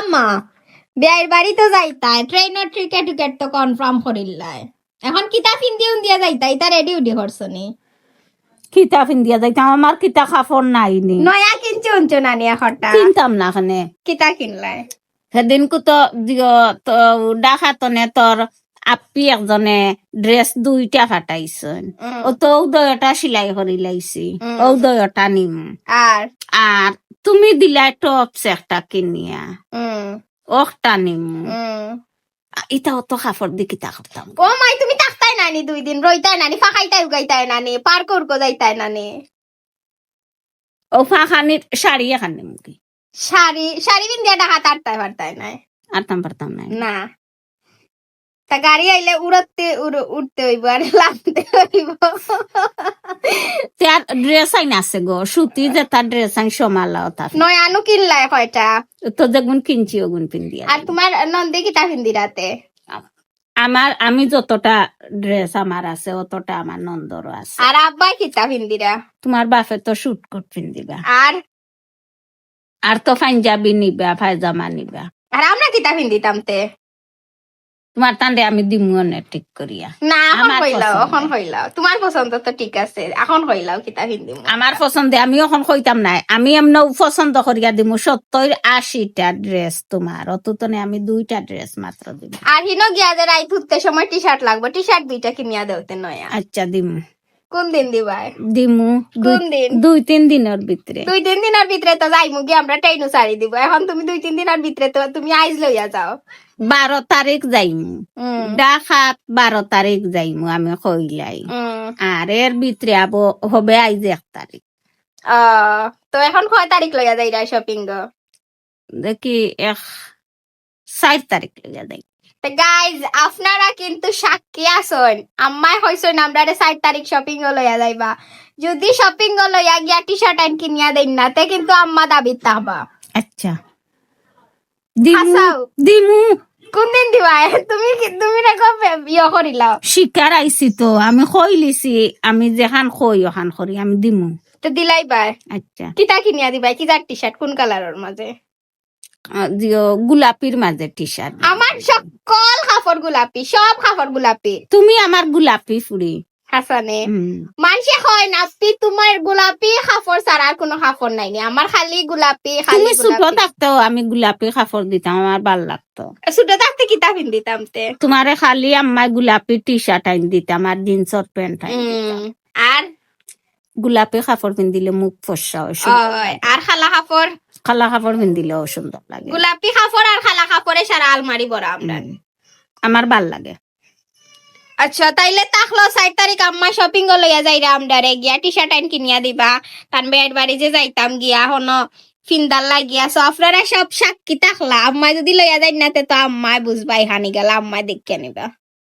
আম্মা বিয়ের বাড়ি তো যাইতাই ট্রেনের টিকেট টিকেট তো কনফার্ম করিল্লাই এখন কিতা পিন্দি উন্দিয়া যাইতাই তা রেডি উডি করছনি কিতা পিন্দিয়া যাইতাম আমার কিতা কাপড় নাই নি নয়া কিনছে উনছো নানি এখনটা কিনতাম না খানে কিতা কিনলাই সেদিন তো ডাকাতনে তোর আপি একজনে ড্রেস 2টা ফাটাইছেন ও তো ঔদয়টা সিলাই করি লাইছি ঔদয়টা নিম আর আর তুমি দিলাই টপস একটা কিনিয়া ওটা নিম এটা অত কাপড় দি কিতা করতাম ও মাই তুমি তাকতাই নানি 2 দিন রইতাই নানি ফাঁকাইতাই উগাইতাই নানি পার করকো যাইতাই নানি ও ফাঁকানির শাড়ি এখান নিম কি শাড়ি বিন্দিয়া ডাকা তারতাই পারতাই নাই আরতাম পারতাম না না তা গাড়ি আইলে উঠতে হইব আর লাফতে হইব তার ড্রেস আইন আছে গো সুতি যে তার ড্রেস আইন সমালা তার নয় আনু কিনলাই কয়টা তো যেগুন কিনছি ওগুন পিন্দিয়া আর তোমার নন্দে কিতা পিন্দি রাতে আমি যতটা ড্রেস আমার আছে অতটা আমার নন্দরও আছে আর আব্বাই কিতা পিন্দিরা তোমার বাপে তো শুট কোট পিন্দিবা আর তো পাঞ্জাবি নিবা পায়জামা নিবা আর আমরা কিতা পিন্দিতাম তে তোমার তান্ডে আমি দিমু অনেক ঠিক করিয়া না এখন আমার হইলাও পছন্দ। এখন হইলাও তোমার পছন্দ তো ঠিক আছে এখন হইলাও কিতা পিন্দিম আমার পছন্দে আমি এখন কইতাম নাই আমি এমন পছন্দ করিয়া দিমু 70-80টা ড্রেস তোমার অতনে আমি 2টা ড্রেস মাত্র দিব আর হিনো গিয়া যে রাই ধুতে সময় টি শার্ট লাগবে টি শার্ট 2টা কিনিয়া দেওতে নয়া আচ্ছা দিমু কোন দিন দিবাই দিমু কোন দিন 2-3 দিনের ভিতরে 2-3 দিনের ভিতরে তো যাইমু গিয়ে আমরা ট্রেনও ছাড়ি দিব এখন তুমি 2-3 দিনের ভিতরে তো তুমি আইজ লইয়া যাও 12 তারিখ যাইমু ডাকাত 12 তারিখ যাইমু আমি কইলাই আর এর ভিতরে হবে আইজ 1 তারিখ তো এখন কয় তারিখ লইয়া যাইরা শপিং গো দেখি 4 তারিখ লইয়া যাই গাইজ আপনারা কিন্তু সাক্ষী আসন আম্মাই হইছেন আমরা 4 তারিখ শপিং লইয়া যাইবা যদি শপিং লইয়া গিয়া টি শার্ট আইন কিনিয়া দেন না তে কিন্তু আম্মা দাবিত তাহবা আচ্ছা দিমু হাসাও। দিমু কোন দিন দিবা তুমি রেখো ইয়ে করিলাও শিকার আইছি তো আমি কইলিছি আমি যেখান কই ওখান করি আমি দিমু তো দিলাই বাই আচ্ছা কিতা কিনিয়া দিবা কি যার টি শার্ট কোন কালারের মাঝে দিও গোলাপির মাঝে টি শার্ট আমার সকল কাপড় গোলাপি সব কাপড় গোলাপি তুমি আমার গোলাপি ফুরি হাসানে মানুষে হয় না আপনি তোমার গোলাপি কাপড় ছাড়া আর কোনো কাপড় নাই নি আমার খালি গোলাপি খালি তুমি ছোট গোলাপি থাকতেও আমি গোলাপি কাপড় দিতাম আমার ভাল লাগতো ছোট থাকতে কিতা পিন্দিতাম তে তোমারে খালি আম্মাই গোলাপি টি শার্ট আইন দিতাম আর জিন্সর প্যান্ট আইন দিতাম আর গোলাপি কাপড় পিন্দিলে মুখ ফসা হয় আর খালা কাপড় খালা কাপড় পিন্দিলেও সুন্দর লাগে গোলাপি কাপড় আর খালা কাপড়ে সারা আলমারি ভরা আমরা আমার ভাল লাগে আচ্ছা তাইলে তাহলো 4 তারিখ আম্মা শপিং লইয়া যাইরা আমরারে গিয়া টি শার্ট আইন কিনিয়া দিবা কারণ বেড বাড়ি যে যাইতাম গিয়া হনো ফিন্দাল লাগিয়া সো আপনারা সব সাক্ষী থাকলা আম্মা যদি লইয়া যাই না তো আম্মাই বুঝবাই হানি গেল আম্মাই দেখিয়া নিবা